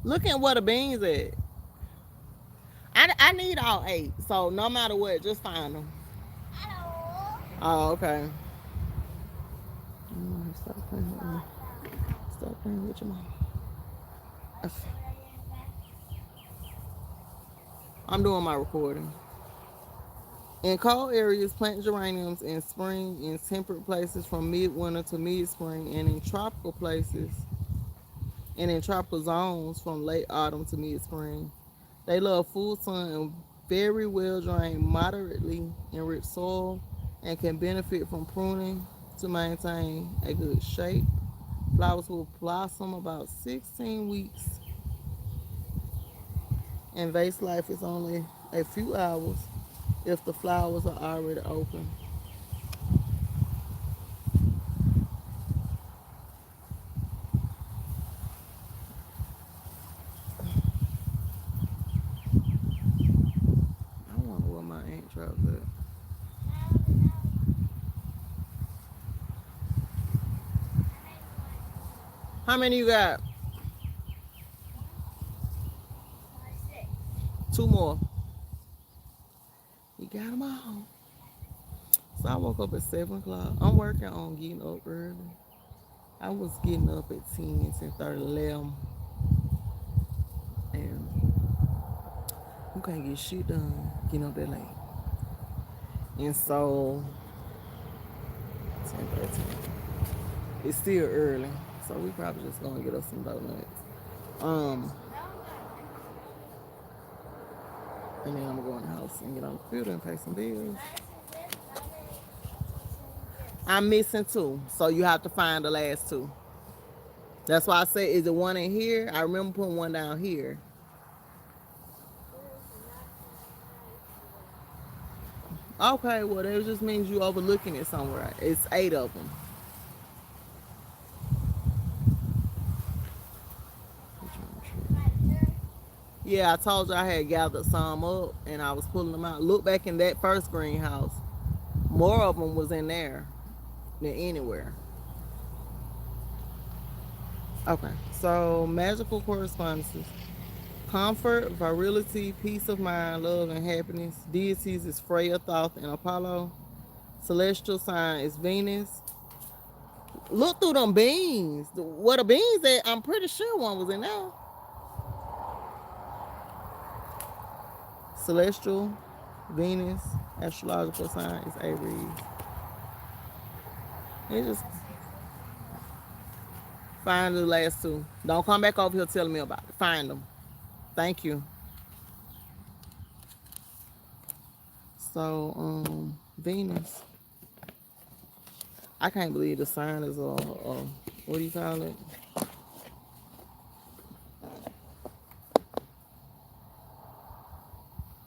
Look at where the beans at. I need all 8, so no matter what, just find them. Oh, okay. Stop playing with me. Stop playing with your mom. Okay. I'm doing my recording. In cold areas, plant geraniums in spring in temperate places from midwinter to mid-spring, and in tropical places and in tropical zones from late autumn to mid-spring. They love full sun and very well drained, moderately enriched soil, and can benefit from pruning to maintain a good shape. Flowers will blossom about 16 weeks, and vase life is only a few hours if the flowers are already open. I wonder where my ink drops at. How many you got? 2 more. You got them all. So I woke up at 7 o'clock. I'm working on getting up early. I was getting up at 10, 10:30, 11. And you can't get shit done getting up that late. And so, 10:13. It's still early. So we probably just gonna get us some donuts. And then I'm gonna go in the house and get on the computer and pay some bills. I'm missing 2, so you have to find the last 2. That's why I say, is it one in here? I remember putting one down here. Okay, well, that just means you overlooking it somewhere. It's 8 of them. Yeah, I told you I had gathered some up and I was pulling them out. Look back in that first greenhouse. More of them was in there than anywhere. Okay, so magical correspondences. Comfort, virility, peace of mind, love, and happiness. Deities is Freya, Thoth, and Apollo. Celestial sign is Venus. Look through them beans. What the beans at? I'm pretty sure one was in there. Celestial, Venus, astrological sign is Aries. And just find the last 2. Don't come back over here telling me about it. Find them. Thank you. So, Venus. I can't believe the sign is what do you call it?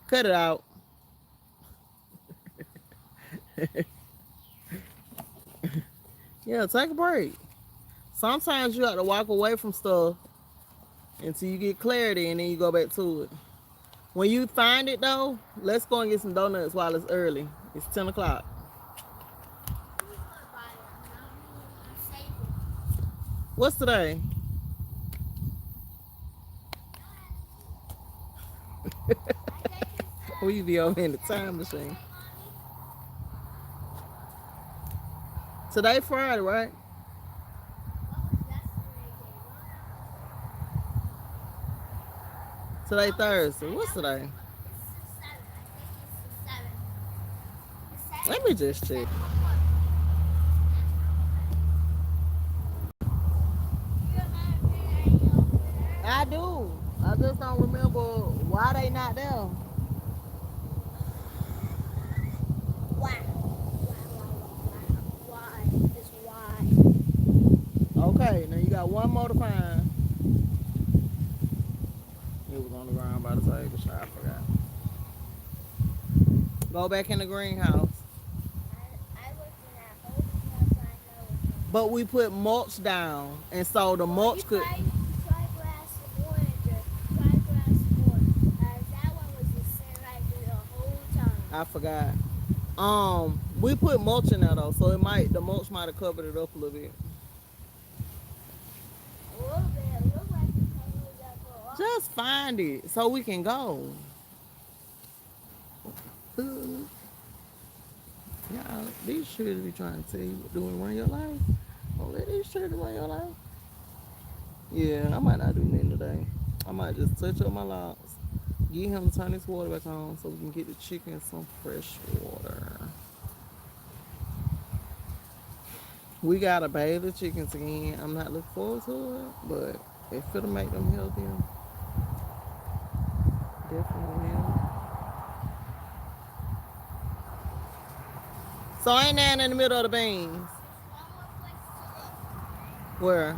Cut it out. Yeah, take a break. Sometimes you have to walk away from stuff until you get clarity and then you go back to it. When you find it though, let's go and get some donuts while it's early. It's 10 o'clock. What's today? We be over in the time machine. Today Friday, right? Today Thursday. What's today? Let me just check. I do. I just don't remember why they not there. Why? Why? It's why. Okay, now you got one more to find. It was on the ground by the table. So I forgot. Go back in the greenhouse. I worked in that whole house. I know. But we put mulch down, and so the mulch could. Try grass more and try grass more. That one was just sitting right there the whole time. I forgot. We put mulch in there though, so the mulch might have covered it up a little bit. A little bit. It looked like the color was up for a while. Just find it so we can go. Yeah, these shooters be trying to tell you what doing run your life. Don't let these shooters run your life. Yeah, I might not do nothing today. I might just touch up my locks. Get him to turn this water back on so we can get the chicken some fresh water. We gotta bathe the chickens again. I'm not looking forward to it, but if it'll make them healthier, definitely will. So ain't that in the middle of the beans? One more place to look. Where?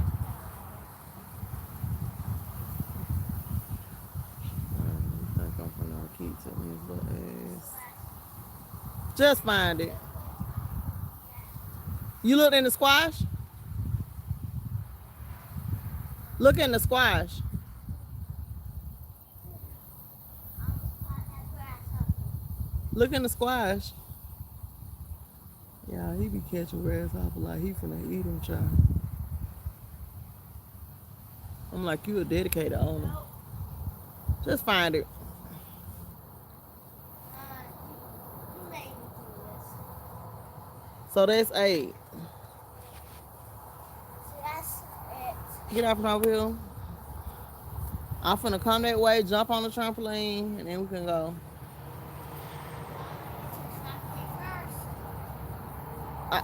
I think I'm gonna keep telling his little ass. Just find it. You looked in the squash? Look in the squash. Look in the squash. Yeah, he be catching grasshopper like he finna eat him, child. I'm like, you a dedicated owner. Just find it. You made me do this. So that's 8. So that's it. Get off from over here. I'm finna come that way, jump on the trampoline, and then we can go.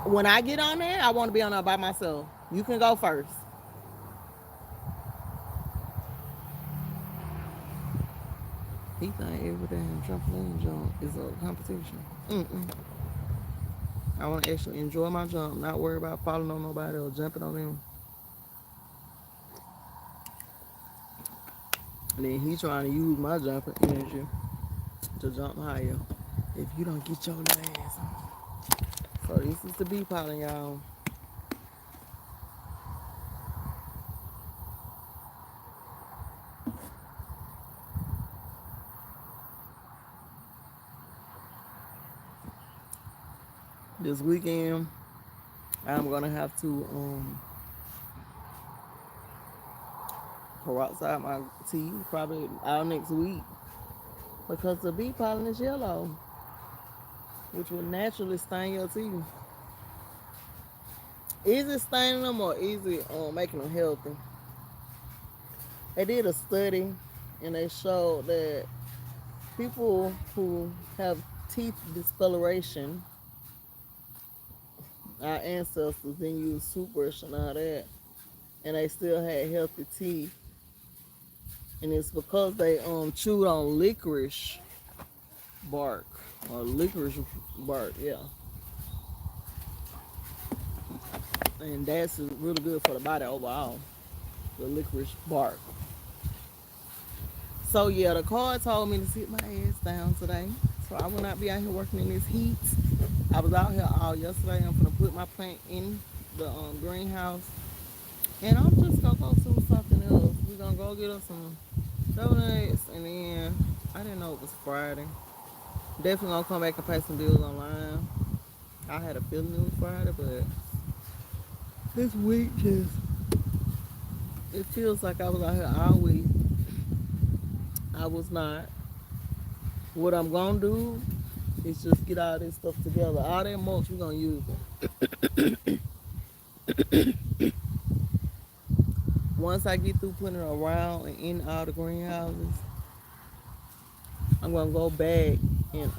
When I get on there, I want to be on there by myself. You can go first. He think every damn trampoline jump is a competition. I want to actually enjoy my jump, not worry about falling on nobody or jumping on them. And then he trying to use my jumping energy to jump higher. If you don't get your ass on. So this is the bee pollen, y'all. This weekend, I'm gonna have to peroxide my teeth probably all next week because the bee pollen is yellow, which will naturally stain your teeth. Is it staining them or is it making them healthy? They did a study and they showed that people who have teeth discoloration, our ancestors didn't use toothbrush and all that, and they still had healthy teeth. And it's because they chewed on licorice bark or licorice bark, yeah. And that's really good for the body overall, the licorice bark. So yeah, the car told me to sit my ass down today. So I will not be out here working in this heat. I was out here all yesterday. I'm gonna put my plant in the greenhouse, and I'm just gonna go do something else. We're gonna go get us some donuts, and then I didn't know it was Friday. Definitely gonna come back and pay some bills online. I had a feeling it was Friday, but this week just it feels like I was out here all week. I was not. What I'm gonna do is just get all this stuff together. All that mulch, we're gonna use it. Once I get through putting it around and in all the greenhouses, I'm gonna go back and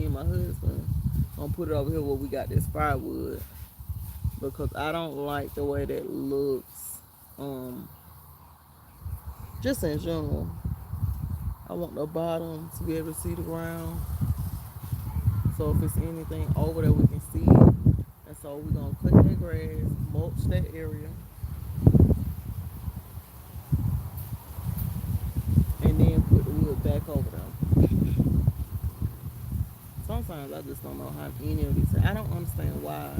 me and my husband gonna put it over here where we got this firewood because I don't like the way that looks. Um, just in general, I want the bottom to be able to see the ground. So if it's anything over there, we can see it. And so we're gonna cut that grass, mulch that area, and then put the wood back over them. Sometimes I just don't know how any of these. I don't understand why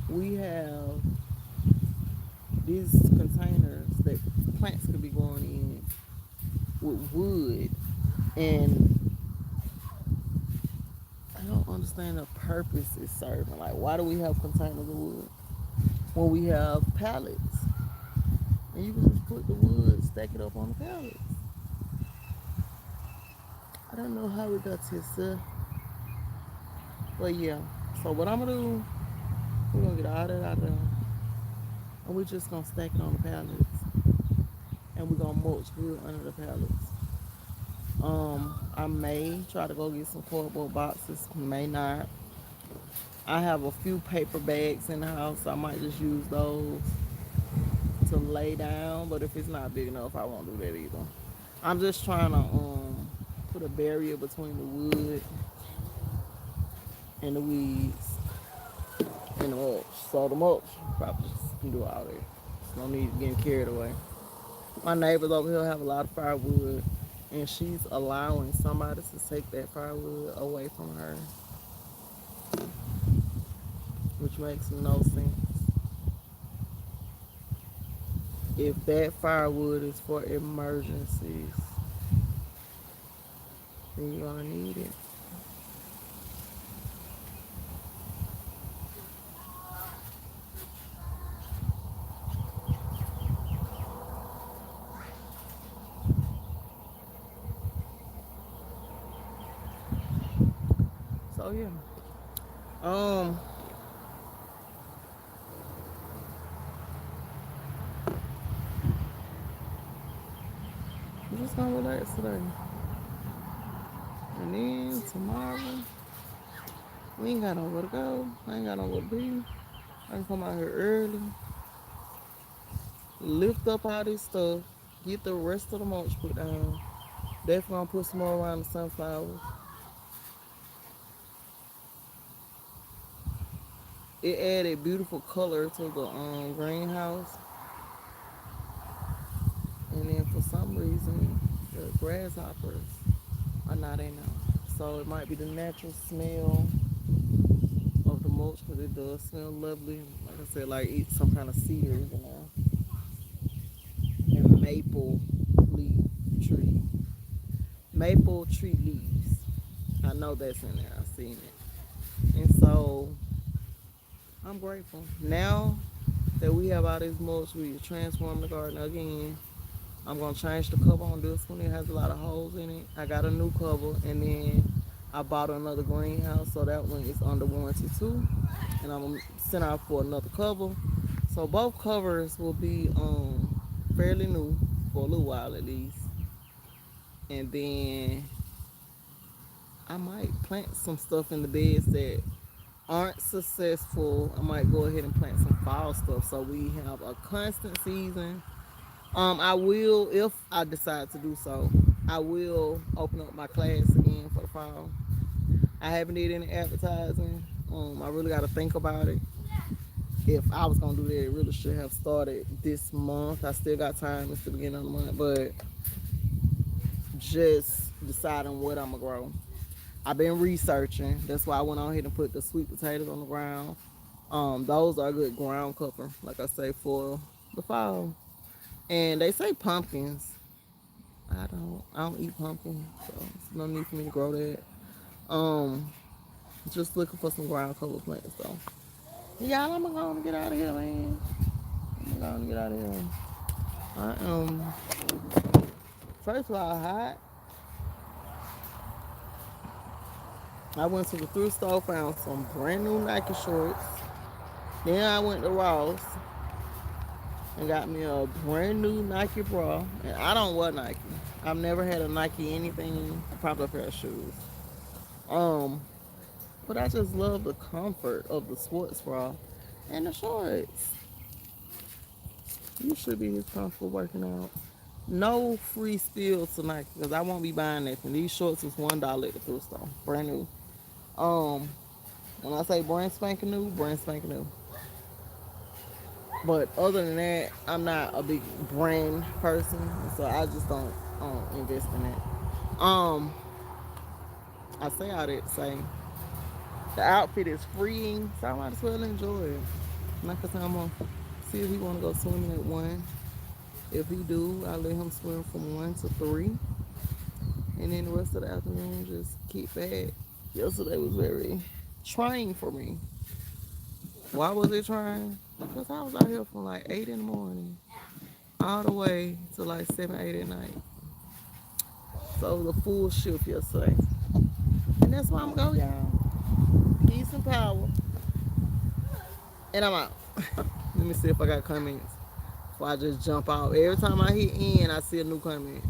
we have these containers that plants could be going in with wood, and I don't understand the purpose it's serving. Like, why do we have containers of wood when we have pallets? And you can just put the wood, stack it up on the pallets. I don't know how we got to this, but yeah. So what I'm gonna do, we're gonna get all that out of there, and we're just gonna stack it on the pallets, and we're gonna mulch good under the pallets. I may try to go get some cardboard boxes, may not. I have a few paper bags in the house, so I might just use those to lay down, but if it's not big enough, I won't do that either. I'm just trying to put a barrier between the wood and the weeds and the mulch. So the mulch probably can do all that. There's no need getting carried away. My neighbors over here have a lot of firewood, and she's allowing somebody to take that firewood away from her, which makes no sense. If that firewood is for emergencies, then you're gonna need it. So yeah. Um I'm just gonna relax today. And then tomorrow, we ain't got nowhere to go. I ain't got nowhere to be. I can come out here early, lift up all this stuff, get the rest of the mulch put down. Definitely gonna put some more around the sunflowers. It added beautiful color to the greenhouse. And then for some reason, the grasshoppers are not in there. So it might be the natural smell of the mulch because it does smell lovely. Like I said, like eat some kind of cedars, and maple leaf tree, maple tree leaves. I know that's in there. I've seen it, and so I'm grateful. Now that we have all this mulch, we transform the garden again. I'm gonna change the cover on this one. It has a lot of holes in it. I got a new cover, and then I bought another greenhouse, so that one is under warranty too. And I'm gonna send out for another cover. So both covers will be fairly new for a little while at least. And then I might plant some stuff in the beds that aren't successful. I might go ahead and plant some fall stuff so we have a constant season. I will, if I decide to do so, I will open up my class again for the fall. I haven't did any advertising. I really got to think about it. If I was gonna do that, it really should have started this month. I still got time. It's the beginning of the month, but just deciding what I'm gonna grow. I've been researching. That's why I went on ahead and put the sweet potatoes on the ground. Those are good ground cover, like I say, for the fall. And they say pumpkins. I don't eat pumpkin, so there's no need for me to grow that. Um, just looking for some ground cover plants though. Y'all, I'm gonna get out of here, man. I'm gonna get out of here. I am first of all hot. I went to the thrift store, found some brand new Nike shorts. Then I went to Ross and got me a brand new Nike bra. And I don't wear Nike. I've never had a Nike anything, probably a pair of shoes. Um, but I just love the comfort of the sports bra and the shorts. You should be as comfortable working out. No free steals tonight because I won't be buying nothing. These shorts was $1 at the thrift store, brand new. Um, when I say brand spanking new, brand spanking new. But other than that, I'm not a big brand person, so I just don't invest in it. I say all that to say the outfit is freeing, so I might as well enjoy it. Like I said, I'm gonna see if he wanna go swimming at 1. If he do, I'll let him swim from 1 to 3, and then the rest of the afternoon just keep back. Yesterday was very trying for me. Why was it trying? Because I was out here from like 8 in the morning all the way to like 7, 8 at night. So it was a full shift yesterday. And that's why I'm going, y'all. Peace and power. And I'm out. Let me see if I got comments before I just jump out. Every time I hit end, I see a new comment.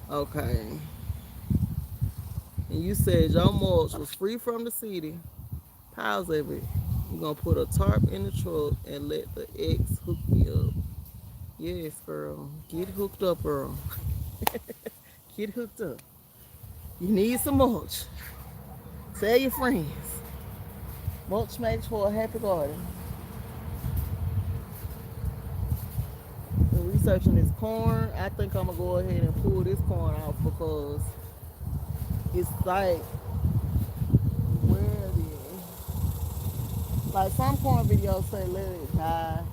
Okay. And you said your mulch was free from the city. Piles of it. You're going to put a tarp in the truck and let the ex hook me up. Yes, girl. Get hooked up, girl. Get hooked up. You need some mulch. Tell your friends. Mulch makes for a happy garden. We're researching this corn. I think I'm going to go ahead and pull this corn off because it's like, where it is. Like some corn videos say let it die.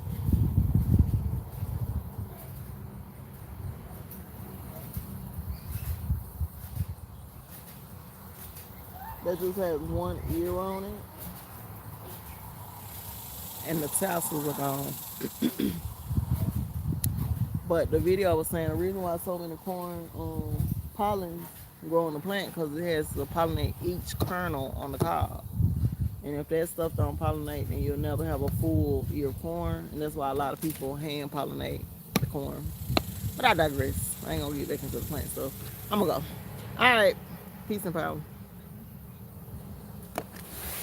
That just has one ear on it. And the tassels are gone. But the video was saying the reason why so many corn pollens grow on the plant because it has to pollinate each kernel on the cob. And if that stuff don't pollinate, then you'll never have a full ear of corn. And that's why a lot of people hand pollinate the corn. But I digress. I ain't gonna get back into the plant stuff. I'm gonna go. All right. Peace and power.